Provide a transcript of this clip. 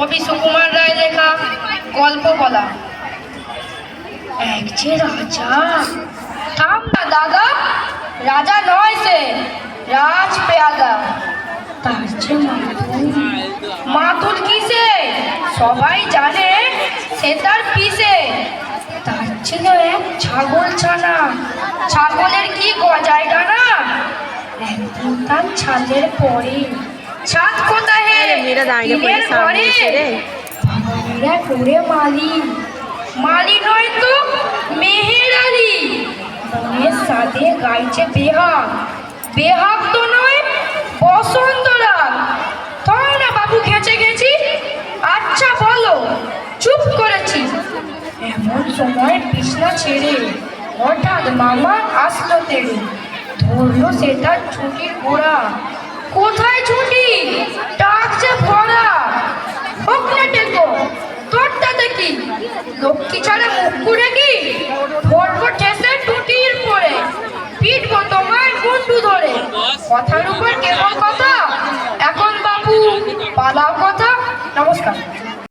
কবি সুকুমার রায় লেখা গল্প বলা। এক যে রাজা। থাম না দাদা, রাজা নয় সে, রাজ পেয়াদা। তার যে মাতুল কিসে সবাই জানে, সে তার পিসে। তার ছিল এক ছাগল ছানা, ছাগলের কি গজায় ডানা। একদিন তার ছাদের পরে, ছাদ কোথায় টিনের ঘরে, বাবারা করে মালি, মালি নয় তো মেহের আলী। বনের সাথে গাইছে বেহাগ, বেহাগ তো নয় বসন্ত রাগ। হয় না বাবু খেচে গেছি, আচ্ছা বলো চুপ করেছি। এমন সময় বিছনা ছেড়ে হঠাৎ মামা আসলো তেড়ে, ধরলো সেটা ছুটির ঘোড়া। কোথায় ছুটি, ডাকছে ভরা। হোক না টেকো তোরটা দেখি, লক্ষ্মী ছাড়া মুখ করে কি ধরবো ঠেসে টুটির পরে, পিটবো তোমায় মুন্ডু ধরে। কথার উপর কেবল কথা, এখন বাবু পালাও কথা। নমস্কার।